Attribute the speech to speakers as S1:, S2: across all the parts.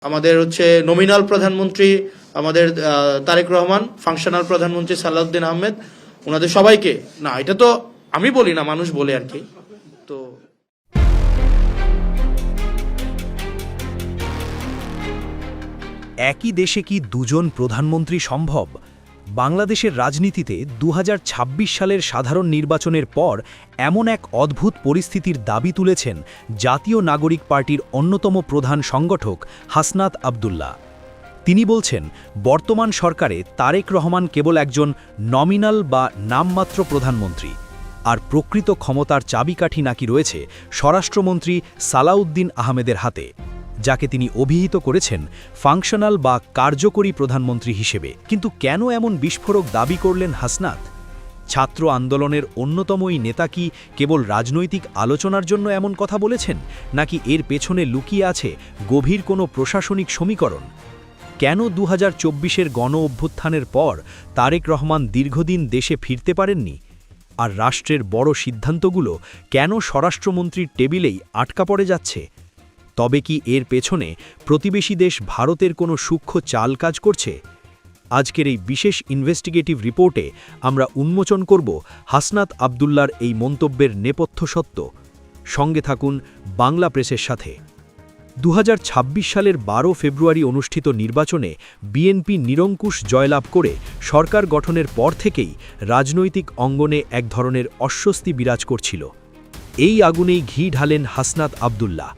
S1: আমাদের হচ্ছে নমিনাল প্রধানমন্ত্রী আমাদের তারেক রহমান, ফাংশনাল প্রধানমন্ত্রী সালাউদ্দিন আহমেদ, ওনাদের সবাইকে, না এটা তো আমি বলি না, মানুষ বলে আর কি। তো
S2: একই দেশে কি দুজন প্রধানমন্ত্রী সম্ভব? বাংলাদেশের রাজনীতিতে 2026 সালের সাধারণ নির্বাচনের পর এমন এক অদ্ভুত পরিস্থিতির দাবি তুলেছেন জাতীয় নাগরিক পার্টির অন্যতম প্রধান সংগঠক হাসনাত আব্দুল্লাহ। তিনি বলছেন, বর্তমান সরকারে তারেক রহমান কেবল একজন নমিনাল বা নামমাত্র প্রধানমন্ত্রী, আর প্রকৃত ক্ষমতার চাবিকাঠি নাকি রয়েছে স্বরাষ্ট্রমন্ত্রী সালাউদ্দিন আহমেদের হাতে, যাকে তিনি অভিহিত করেছেন ফাংশনাল বা কার্যকরী প্রধানমন্ত্রী হিসেবে। কিন্তু কেন এমন বিস্ফোরক দাবি করলেন হাসনাত? ছাত্র আন্দোলনের অন্যতম এই নেতা কি কেবল রাজনৈতিক আলোচনার জন্য এমন কথা বলেছেন, নাকি এর পেছনে লুকিয়ে আছে গভীর কোনো প্রশাসনিক সমীকরণ? কেন 2024-এর গণ অভ্যুত্থানের পর তারেক রহমান দীর্ঘদিন দেশে ফিরতে পারেননি? আর রাষ্ট্রের বড় সিদ্ধান্তগুলো কেন স্বরাষ্ট্রমন্ত্রীর টেবিলেই আটকা পড়ে যাচ্ছে? তবে কি এর পেছনে প্রতিবেশী দেশ ভারতের কোনো সূক্ষ্ম চাল কাজ করছে? আজকের এই বিশেষ ইনভেস্টিগেটিভ রিপোর্টে আমরা উন্মোচন করব হাসনাত আব্দুল্লার এই মন্তব্যের নেপথ্য সত্য। সঙ্গে থাকুন বাংলা প্রেসের সাথে। 2026 সালের 12 ফেব্রুয়ারি অনুষ্ঠিত নির্বাচনে বিএনপি নিরঙ্কুশ জয়লাভ করে সরকার গঠনের পর থেকেই রাজনৈতিক অঙ্গনে এক ধরনের অস্বস্তি বিরাজ করছিল। এই আগুনেই ঘি ঢালেন হাসনাত আব্দুল্লাহ।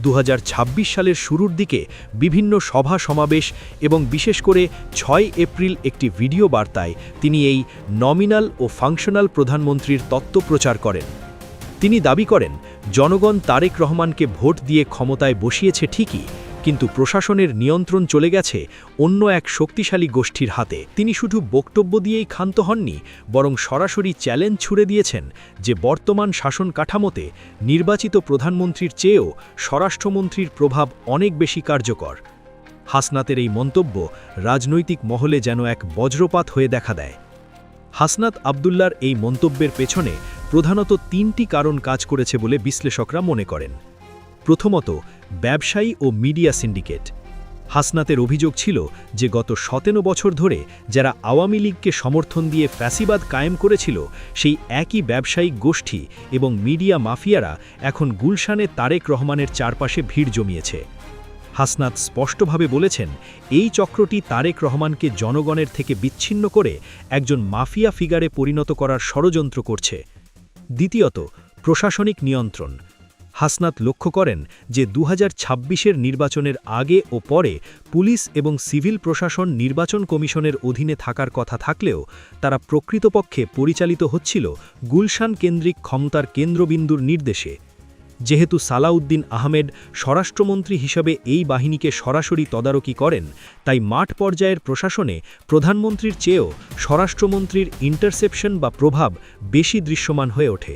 S2: 2026 সালের শুরুর দিকে বিভিন্ন সভা সমাবেশ এবং বিশেষ করে 6 এপ্রিল একটি ভিডিও বার্তায় তিনি এই নমিনাল ও ফাংশনাল প্রধানমন্ত্রীর তত্ত্ব প্রচার করেন। তিনি দাবি করেন, জনগণ তারেক রহমানকে ভোট দিয়ে ক্ষমতায় বসিয়েছে ঠিকই, কিন্তু প্রশাসনের নিয়ন্ত্রণ চলে গেছে অন্য এক শক্তিশালী গোষ্ঠীর হাতে। তিনি শুধু বক্তব্য দিয়েই ক্ষান্ত হননি, বরং সরাসরি চ্যালেঞ্জ ছুড়ে দিয়েছেন যে বর্তমান শাসন কাঠামোতে নির্বাচিত প্রধানমন্ত্রীর চেয়েও স্বরাষ্ট্রমন্ত্রীর প্রভাব অনেক বেশি কার্যকর। হাসনাতের এই মন্তব্য রাজনৈতিক মহলে যেন এক বজ্রপাত হয়ে দেখা দেয়। হাসনাত আব্দুল্লার এই মন্তব্যের পেছনে প্রধানত 3টি কারণ কাজ করেছে বলে বিশ্লেষকরা মনে করেন। প্রথমত, ব্যবসায়ী ও মিডিয়া সিন্ডিকেট। হাসনাতের অভিযোগ ছিল যে গত 17 বছর ধরে যারা আওয়ামী লীগকে সমর্থন দিয়ে ফ্যাসিবাদ কায়েম করেছিল, সেই একই ব্যবসায়িক গোষ্ঠী এবং মিডিয়া মাফিয়ারা এখন গুলশানে তারেক রহমানের চারপাশে ভিড় জমিয়েছে। হাসনাত স্পষ্টভাবে বলেছেন, এই চক্রটি তারেক রহমানকে জনগণের থেকে বিচ্ছিন্ন করে একজন মাফিয়া ফিগারে পরিণত করার ষড়যন্ত্র করছে। দ্বিতীয়ত, প্রশাসনিক নিয়ন্ত্রণ। হাসনাত লক্ষ্য করেন যে 2026-এর নির্বাচনের আগে ও পরে পুলিশ এবং সিভিল প্রশাসন নির্বাচন কমিশনের অধীনে থাকার কথা থাকলেও তারা প্রকৃতপক্ষে পরিচালিত হচ্ছিল গুলশান কেন্দ্রিক ক্ষমতার কেন্দ্রবিন্দুর নির্দেশে। যেহেতু সালাউদ্দিন আহমেদ স্বরাষ্ট্রমন্ত্রী হিসাবে এই বাহিনীকে সরাসরি তদারকি করেন, তাই মাঠ পর্যায়ের প্রশাসনে প্রধানমন্ত্রীর চেয়েও স্বরাষ্ট্রমন্ত্রীর ইন্টারসেপশন বা প্রভাব বেশি দৃশ্যমান হয়ে ওঠে।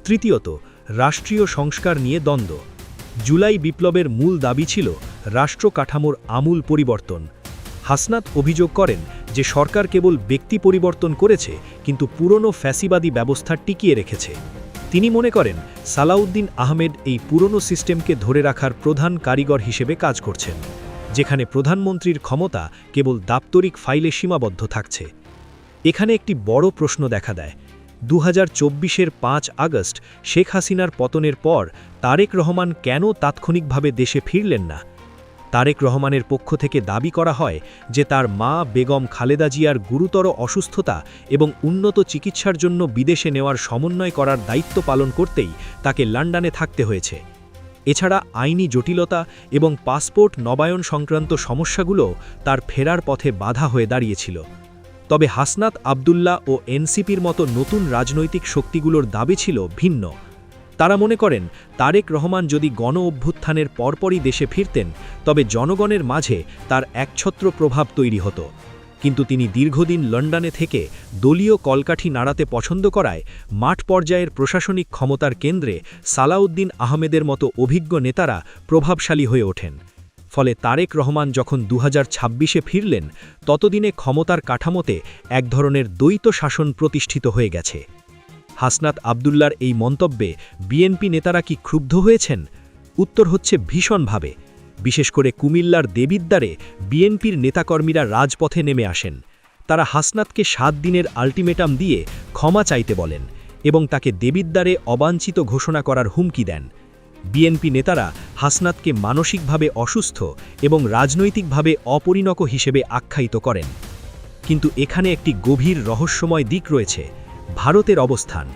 S2: তৃতীয়ত, রাষ্ট্রীয় সংস্কার নিয়ে দ্বন্দ্ব। জুলাই বিপ্লবের মূল দাবি ছিল রাষ্ট্র কাঠামোর আমূল পরিবর্তন। হাসনাত অভিযোগ করেন যে সরকার কেবল ব্যক্তি পরিবর্তন করেছে, কিন্তু পুরনো ফ্যাসিবাদী ব্যবস্থা টিকিয়ে রেখেছে। তিনি মনে করেন সালাউদ্দিন আহমেদ এই পুরনো সিস্টেমকে ধরে রাখার প্রধান কারিগর হিসেবে কাজ করছেন, যেখানে প্রধানমন্ত্রীর ক্ষমতা কেবল দাপ্তরিক ফাইলে সীমাবদ্ধ থাকছে। এখানে একটি বড় প্রশ্ন দেখা দেয়। 2024-এর 5 আগস্ট শেখ হাসিনার পতনের পর তারেক রহমান কেন তাৎক্ষণিকভাবে দেশে ফিরলেন না? তারেক রহমানের পক্ষ থেকে দাবি করা হয় যে তার মা বেগম খালেদা জিয়ার গুরুতর অসুস্থতা এবং উন্নত চিকিৎসার জন্য বিদেশে নেওয়ার সমন্বয় করার দায়িত্ব পালন করতেই তাকে লন্ডনে থাকতে হয়েছে। এছাড়া আইনি জটিলতা এবং পাসপোর্ট নবায়ন সংক্রান্ত সমস্যাগুলো তার ফেরার পথে বাধা হয়ে দাঁড়িয়েছিল। তবে হাসনাত আব্দুল্লাহ ও এনসিপির মতো নতুন রাজনৈতিক শক্তিগুলোর দাবি ছিল ভিন্ন। তারা মনে করেন তারেক রহমান যদি গণ অভ্যুত্থানের পরপরই দেশে ফিরতেন, তবে জনগণের মাঝে তার একছত্র প্রভাব তৈরি হতো। কিন্তু তিনি দীর্ঘদিন লন্ডনে থেকে দলীয় কলকাঠি নাড়াতে পছন্দ করায় মাঠ পর্যায়ের প্রশাসনিক ক্ষমতার কেন্দ্রে সালাউদ্দিন আহমেদের মতো অভিজ্ঞ নেতারা প্রভাবশালী হয়ে ওঠেন। ফলে তারেক রহমান যখন 2026-এ ফিরলেন, ততদিনে ক্ষমতার কাঠামোতে এক ধরনের দ্বৈত শাসন প্রতিষ্ঠিত হয়ে গেছে। হাসনাত আব্দুল্লার এই মন্তব্যে বিএনপি নেতারা কি ক্ষুব্ধ হয়েছেন? উত্তর হচ্ছে ভীষণভাবে। বিশেষ করে কুমিল্লার দেবিদ্বারে বিএনপির নেতাকর্মীরা রাজপথে নেমে আসেন। তারা হাসনাতকে 7 দিনের আল্টিমেটাম দিয়ে ক্ষমা চাইতে বলেন এবং তাকে দেবিদ্বারে অবাঞ্ছিত ঘোষণা করার হুমকি দেন। বিএনপি নেতারা হাসনাতকে মানসিকভাবে অসুস্থ এবং রাজনৈতিকভাবে অপরিণত হিসেবে আখ্যায়িত করেন। কিন্তু এখানে একটি গভীর রহস্যময় দিক রয়েছে, ভারতের অবস্থান।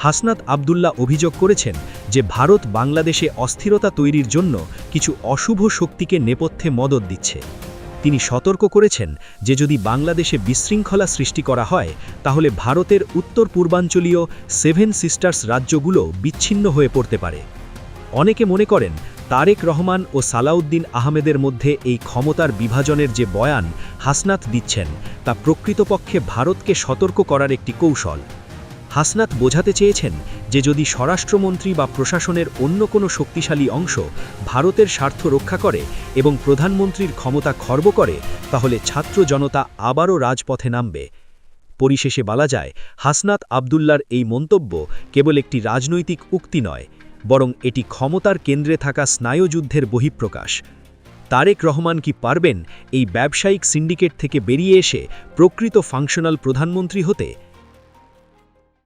S2: হাসনাত আবদুল্লাহ অভিযোগ করেছেন যে ভারত বাংলাদেশে অস্থিরতা তৈরির জন্য কিছু অশুভ শক্তিকে নেপথ্যে মদত দিচ্ছে। তিনি সতর্ক করেছেন যে যদি বাংলাদেশে বিশৃঙ্খলা সৃষ্টি করা হয় তাহলে ভারতের উত্তর পূর্বাঞ্চলীয় 7 সিস্টার্স রাজ্যগুলো বিচ্ছিন্ন হয়ে পড়তে পারে। অনেকে মনে করেন তারেক রহমান ও সালাউদ্দিন আহমেদের মধ্যে এই ক্ষমতার বিভাজনের যে বয়ান হাসনাত দিচ্ছেন তা প্রকৃতপক্ষে ভারতকে সতর্ক করার একটি কৌশল। হাসনাত বোঝাতে চেয়েছেন যে যদি স্বরাষ্ট্রমন্ত্রী বা প্রশাসনের অন্য কোনো শক্তিশালী অংশ ভারতের স্বার্থ রক্ষা করে এবং প্রধানমন্ত্রীর ক্ষমতা খর্ব করে তাহলে ছাত্র জনতা আবারও রাজপথে নামবে। পরিশেষে বলা যায়, হাসনাত আবদুল্লার এই মন্তব্য কেবল একটি রাজনৈতিক উক্তি নয়, বরং এটি ক্ষমতার কেন্দ্রে থাকা স্নায়ুযুদ্ধের বহিঃপ্রকাশ। তারেক রহমান কি পারবেন এই ব্যবসায়িক সিন্ডিকেট থেকে বেরিয়ে এসে প্রকৃত ফাংশনাল প্রধানমন্ত্রী হতে?